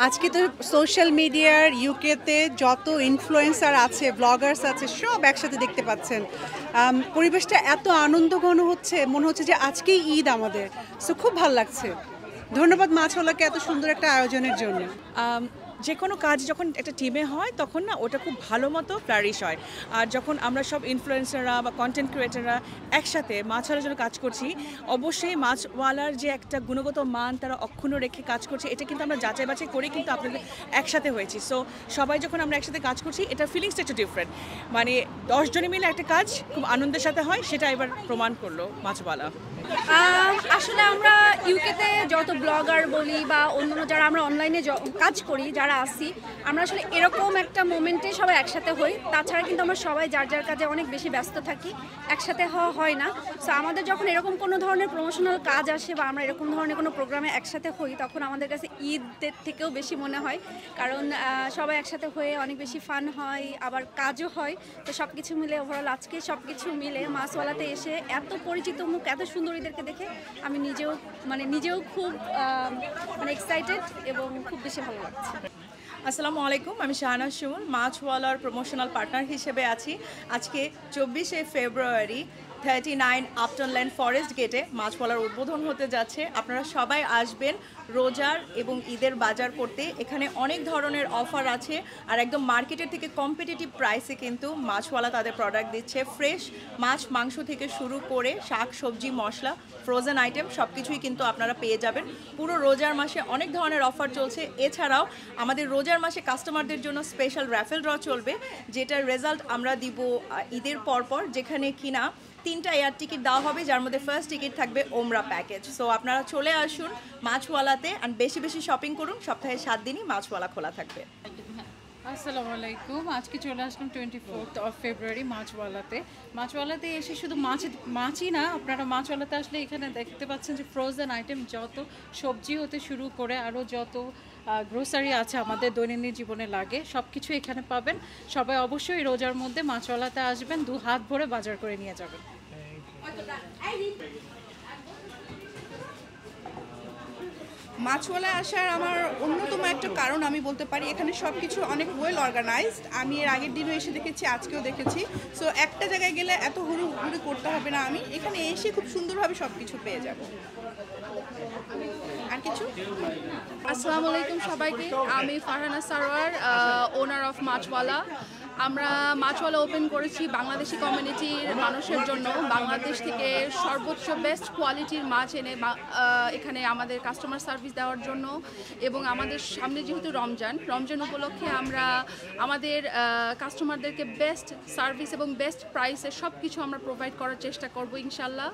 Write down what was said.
আজকে তো সোশ্যাল মিডিয়ার ইউকেতে যত ইনফ্লুয়েন্সার আছে, ব্লগার্স আছে, সব একসাথে দেখতে পাচ্ছেন। পরিবেশটা এত আনন্দঘন হচ্ছে, মনে হচ্ছে যে আজকেই ঈদ আমাদের। সো খুব ভাল লাগছে। ধন্যবাদ মাছওয়ালাকে এত সুন্দর একটা আয়োজনের জন্য। আম, যে কোনো কাজ যখন একটা টিমে হয় তখন না ওটা খুব ভালো মতো ফ্লারিশ হয়। আর যখন আমরা সব ইনফ্লুয়েন্সাররা বা কন্টেন্ট ক্রিয়েটাররা একসাথে মাছওয়ালার জন্য কাজ করছি, অবশ্যই মাছওয়ালার যে একটা গুণগত মান তারা অক্ষুণ্ণ রেখে কাজ করছে, এটা কিন্তু আমরা যাচাই বাছাই করে কিন্তু আপনাদের একসাথে হয়েছি। সো সবাই যখন আমরা একসাথে কাজ করছি, এটা ফিলিংসটা একটু ডিফারেন্ট। মানে 10 জনে মিলে একটা কাজ খুব আনন্দের সাথে হয়, সেটা এবার প্রমাণ করলো মাছওয়ালা। আসলে আমরা ইউকেতে যত ব্লগার বলি বা অন্যান্য যারা আমরা অনলাইনে কাজ করি যারা আসি, আমরা আসলে এরকম একটা মোমেন্টে সবাই একসাথে হই। তাছাড়া কিন্তু আমরা সবাই যার যার কাজে অনেক বেশি ব্যস্ত থাকি, একসাথে হওয়া হয় না। সো আমাদের যখন এরকম কোনো ধরনের প্রমোশনাল কাজ আসে বা আমরা এরকম ধরনের কোনো প্রোগ্রামে একসাথে হই, তখন আমাদের কাছে ঈদের থেকেও বেশি মনে হয়। কারণ সবাই একসাথে হয়ে অনেক বেশি ফান হয়, আবার কাজও হয়। তো সব কিছু মিলে ওভারঅল আজকে সব কিছু মিলে মাছওয়ালাতে এসে এত পরিচিত মুখ, এত সুন্দরীদেরকে দেখে আমি নিজেও খুব এক্সাইটেড এবং খুব বেশি ভালো লাগছে। আসসালামু আলাইকুম, আমি শাহানাজ সুমন, মাছওয়ালার প্রমোশনাল পার্টনার হিসেবে আছি। আজকে 24শে ফেব্রুয়ারি 39 আপটন ল্যান্ড ফরেস্ট গেটে মাছওয়ালার উদ্বোধন হতে যাচ্ছে। আপনারা সবাই আসবেন রোজার এবং ঈদের বাজার করতে। এখানে অনেক ধরনের অফার আছে, আর একদম মার্কেটের থেকে কম্পিটিটিভ প্রাইসে কিন্তু মাছওয়ালা তাদের প্রোডাক্ট দিচ্ছে। ফ্রেশ মাছ মাংস থেকে শুরু করে শাক সবজি মশলা ফ্রোজেন আইটেম সব কিছুই কিন্তু আপনারা পেয়ে যাবেন। পুরো রোজার মাসে অনেক ধরনের অফার চলছে। এছাড়াও আমাদের রোজার মাসে কাস্টমারদের জন্য স্পেশাল র্যাফেল ড্র চলবে, যেটার রেজাল্ট আমরা দিব ঈদের পরপর, যেখানে কিনা 3টা এয়ার টিকিট দেওয়া হবে, যার মধ্যে ফার্স্ট টিকিট থাকবে ওমরা প্যাকেজ। সো আপনারা চলে আসুন মাছওয়ালাতে, আর বেশি বেশি শপিং করুন। সপ্তাহে 7 দিনই মাছওয়ালা খোলা থাকবে। আসসালামু আলাইকুম। আজকে চলে আসলাম 24 ফেব্রুয়ারি মাছওয়ালাতে এসে শুধু মাছই না, আপনারা মাছওয়ালাতে আসলে এখানে দেখতে পাচ্ছেন যে ফ্রোজেন আইটেম যত সবজি হতে শুরু করে আরও যত গ্রোসারি আছে আমাদের দৈনন্দিন জীবনে লাগে, সব কিছু এখানে পাবেন। সবাই অবশ্যই রোজার মধ্যে মাছওয়ালাতে আসবেন, 2 হাত ভরে বাজার করে নিয়ে যাবেন। মাছওয়ালায় আসার আমার অন্যতম একটা কারণ আমি বলতে পারি, এখানে সব কিছু অনেক ওয়েল অর্গানাইজড। আমি এর আগের দিনও এসে দেখেছি, আজকেও দেখেছি। সো একটা জায়গায় গেলে এত হুড়ুহুড়ি করতে হবে না, আমি এখানে এসে খুব সুন্দরভাবে সব কিছু পেয়ে যাব। আর কিছু? আসসালামু আলাইকুম সবাইকে। আমি ফারহানা সারোয়ার, ওনার অফ মাছওয়ালা। আমরা মাছওয়ালা ওপেন করেছি বাংলাদেশি কমিউনিটির মানুষের জন্য, বাংলাদেশ থেকে সর্বোচ্চ বেস্ট কোয়ালিটির মাছ এনে এখানে আমাদের কাস্টমার সার্ভিস দেওয়ার জন্য। এবং আমাদের সামনে যেহেতু রমজান উপলক্ষে আমরা আমাদের কাস্টমারদেরকে বেস্ট সার্ভিস এবং বেস্ট প্রাইসে সব কিছু আমরা প্রোভাইড করার চেষ্টা করব ইনশাল্লাহ।